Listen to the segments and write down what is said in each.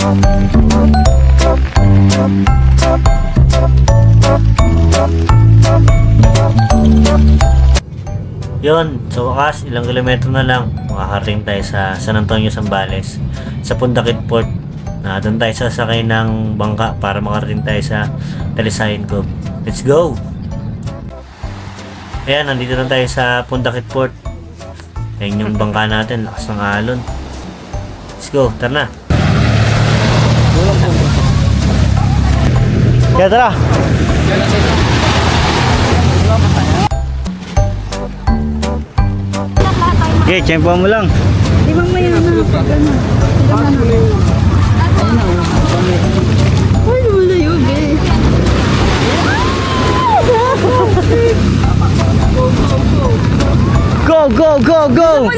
Yun, sa wakas, ilang kilometro na lang, makakarating tayo sa San Antonio, Zambales, sa Pundakit Port. Doon tayo sasakay ng bangka para makarating tayo sa Talisayan Cove. Let's go! Ayan, nandito na tayo sa Pundakit Port. Ayan yung bangka natin, lakas ng alon. Let's go, tara na! Kaya tara! Okay, tiyempo mo lang. Di ba may ano? Ay, wala yun eh. Go, go, go, go!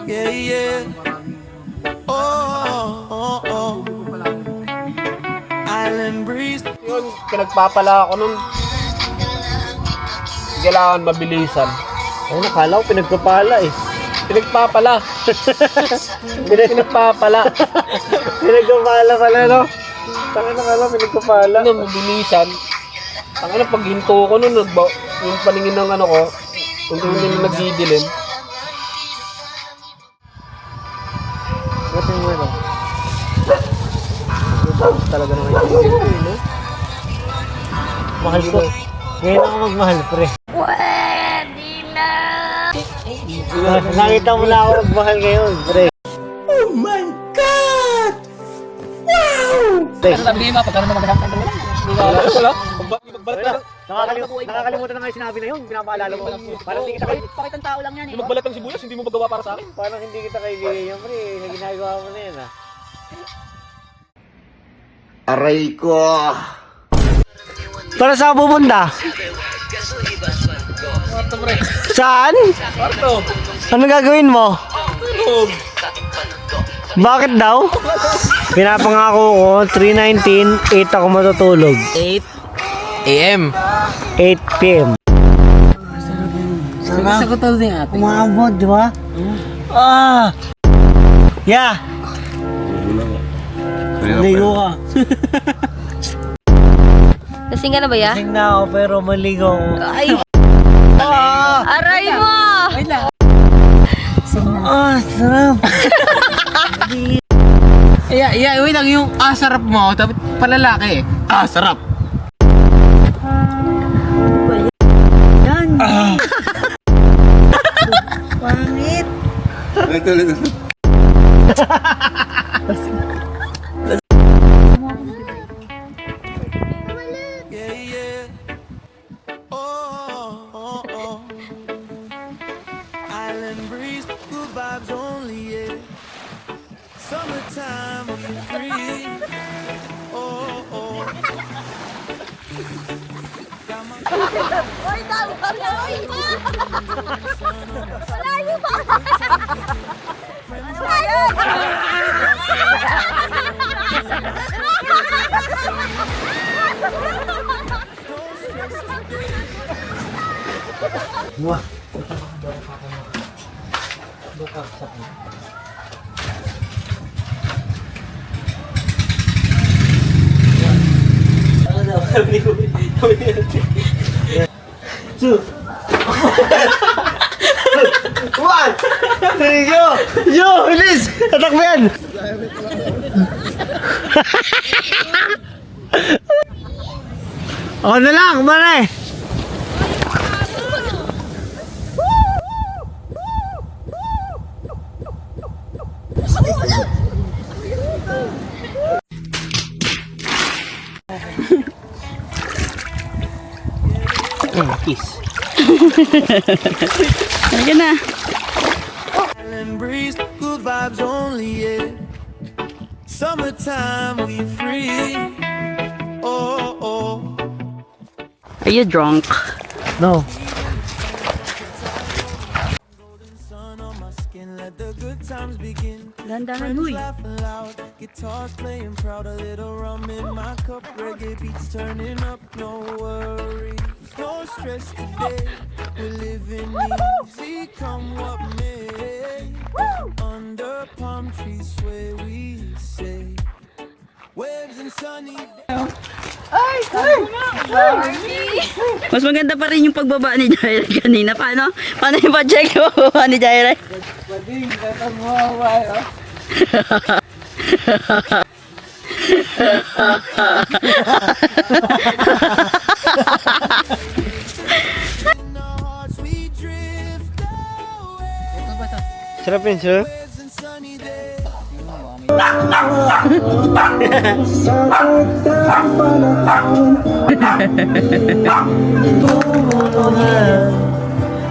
Yeah, yeah. Island breeze. Yun, pinagpapala ako nun. Kailangan mabilisan. Ay, nakala ko pinagpapala eh. Pinagpapala. Pinagpapala. Pinagpapala pala, no? Taka nakala pinagpapala. Ano, mabilisan. Ang ano, pag hinto ko nun, yung paningin ng ano ko, kung hindi na nagdidilim. Ba't yung ano? Talaga naman yung ito eh, no? Mahal ko. Ngayon ako magmahal, pre. Pwede na! Nakita mo na ako magmahal ngayon, pre. Oh my God! Wow! Pre, Sabihin mo, pagkano naman magkakanta mo lang. Wala. Magbalat ka. nakakalimutan na nga yung sinabi na yun. Pinapaalala mo. Parang hindi kita Pakitang tao lang yan eh. Yung magbalat ng sibuyas, hindi mo magawa para sa akin. Parang hindi kita kaibigan yan, pre. Na ginagawa mo na yan, ah. Aray ko! Para saan pupunta? Kwarto, pre. Saan? Kwarto. Anong gagawin mo? Bakit daw? Pinapangako ko, 3:19, 8 ako matutulog. 8 AM. 8 PM. Sa kutol din ate. Umabot, di ba? Ah! Yeah! Maligo ka. Lasing ka na ba ya? Lasing na ako pero maligo ako. Ay! Ah! Aray mo! Ah, sarap! Wait lang yung sarap mo, tapos palalaki eh. Sarap. Yan! Pangit! Yeah, yeah. Oh. Island breeze, good vibes only, yeah. Summertime, we free. Oh. Oy, tama ka na! Oy, ma! Malayo pa! Malayo! Wah! Two. One! Yo! Bilis! Tatakbo yan! Ako na lang, mare! Kiss. Halika na. Island breeze, good vibes only, yeah. Summertime, we free. Oh. Are you drunk? No. Sun on my skin, let the the good times begin. Dandahan, Friends huy. laughing loud, guitars playing proud. A little rum in my cup, reggae beats turning up. No worries, no stress today. We're living easy, come what may. Under palm trees where we say waves and sunny. Mas maganda pa rin yung pagbaba ni Jaira kanina. Paano? Paano yung pa-check yung pagbaba ni Jaira? In our hearts we drift away. Sarap yun, sir. Waves and sunny days.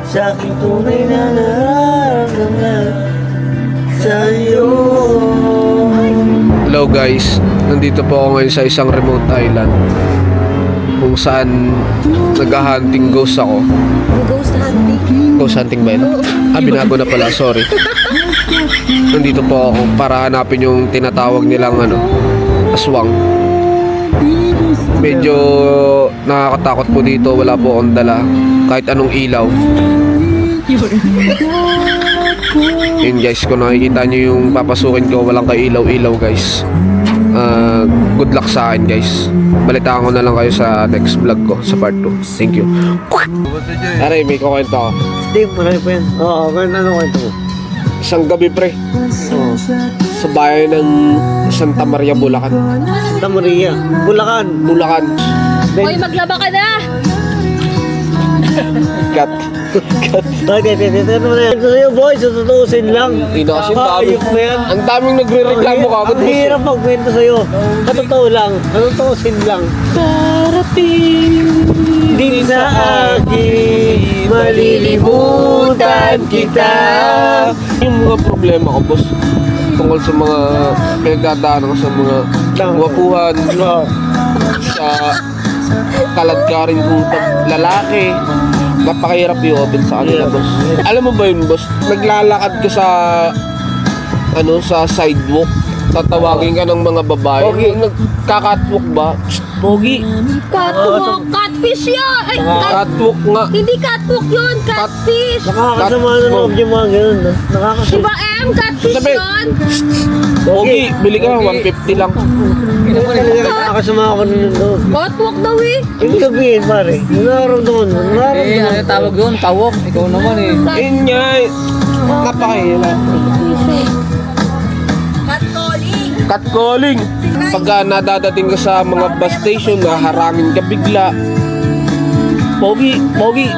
Sa aking tunay na nararamdaman sa'yo. Hello guys, nandito po ako ngayon sa isang remote island kung saan nag-hunting ghost ako. Ghost hunting. Ghost hunting ba yun? Binago na pala, sorry. Nandito po ako para hanapin yung tinatawag nilang aswang. Medyo nakakatakot po dito, wala po akong dala kahit anong ilaw. Yun guys, kung nakikita nyo yung papasukin ko, walang ka-ilaw-ilaw guys. Good luck sa akin guys. Balitaan ko na lang kayo sa next vlog ko, sa part 2. Thank you. Aray, may kukwento ako. Hindi, marami pa yan. Oo, ano kwento mo? Isang gabi pre, sa bayan ng Santa Maria, Bulacan. Santa Maria, Bulacan. Bulacan. Hoy, maglaba ka na! Cut. Bakit? Ito mo na yan. Gusto sa'yo, boy, sututusin lang. Hindi na kasi dami. Ayop na yan. Ang daming nagre-reklamo ka. Ang hirap magkwento sa'yo. Katotoo lang. Katutusin lang. Darating din sa akin, malilimutan kita. Yung mga problema ko, boss, tungkol sa mga pinagdadaanan ko sa mga wapuhan, sa kaladkarin kong lalaki. Napakahirap i-open sa kanila, boss. Alam mo ba yun, boss? Naglalakad ka sa sidewalk, tatawagin ka ng mga babae. Okay. Nagkakatwalk ba? Pogi. Catwalk! Catfish yun! Ay, Catwalk nga. hindi catwalk yun! Catfish! Nakakasama na loob yung mga ganun. No? Nakakasama. Diba M? Catfish Sabi, yun! Pogi, bili ka, 150 lang. Nakakasama ako nun doon. Catwalk daw eh! Ibig sabihin, pare, nararamdaman mo. Nararamdaman mo. Tawag doon, tawok. Ikaw naman eh. Ayun nga, napakahirap. Catcalling. Pagka nadadating ka sa mga bus station, naharangin ka bigla. Pogi,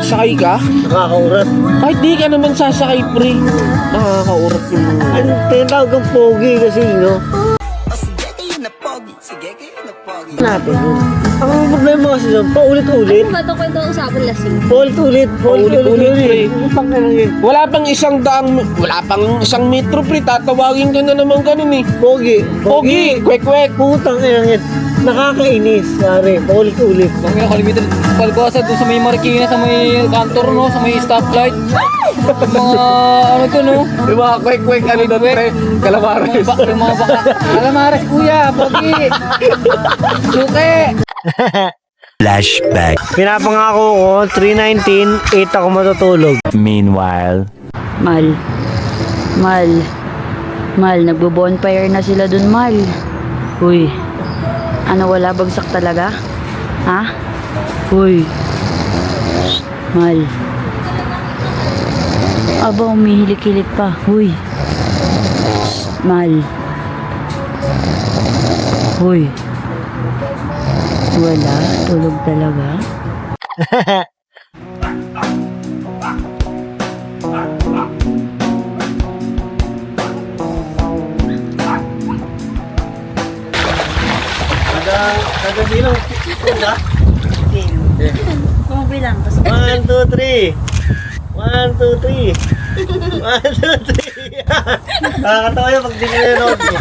sakay ka? Nakakaurat. Kahit di ka naman sasakay, pre. Nakakaurat yung mga... Ano, tinatawag kang pogi kasi, no? Natin. Ang problema kasi doon, paulit-ulit. Ano ba ito kwento ang usapan lasing? Paulit-ulit. Paulit-ulit, pre. Utang ka lang yun. Wala pang isang metro, pre. Tatawagin ka na naman ganun eh. Pogi. Pogi, kwek-kwek. Putang ina yan. Nakakainis, pare. Paulit-ulit. Ang nakalimited palgosa doon sa may Marikina, sa may kantor, no? Sa may stoplight. Mga ano to, no? Yung mga kwek-kwek, ano doon, pre? Calamares. Yung mga baka. Alamares, kuya. Pogi. Suke. Flashback. Pinapangako ko, 3:19, 8 ako matutulog. Meanwhile, Mal. Mal, nagbo-bonfire na sila dun, Mal. Uy. Ano, wala bagsak talaga? Ha? Uy. Shh, Mal. Aba, umihilik-hilik pa. Uy. Shh, Mal. Uy. Wala, tulog talaga. Kada bilang, na? Kumabilang kasi. 1, 2, 3. 1, 2, 3. 1, 2, 3. Nakakatawa yun pag di ka nanood mo.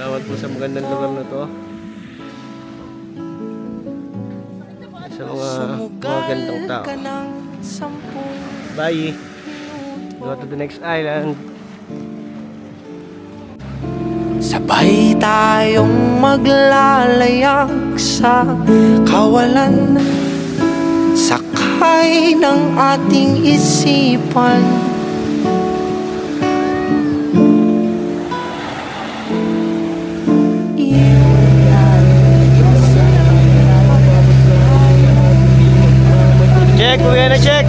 Salamat po sa magandang lugar na to. Sa mga magandang tao. Bye! Go to the next island. Sabay tayong maglalayag sa kawalan, sakay ng ating isipan. Check! Uwi na check!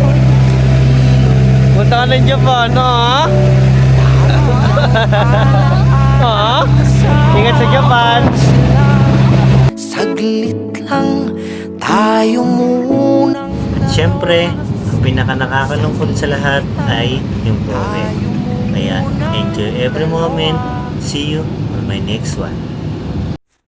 Punta ka ng Japan, no? Ha? Ha? Ingat sa Japan! Saglit lang tayo munang At syempre, ang pinaka nakakalungkot sa lahat ay yung moment. Kaya, enjoy every moment. See you on my next one.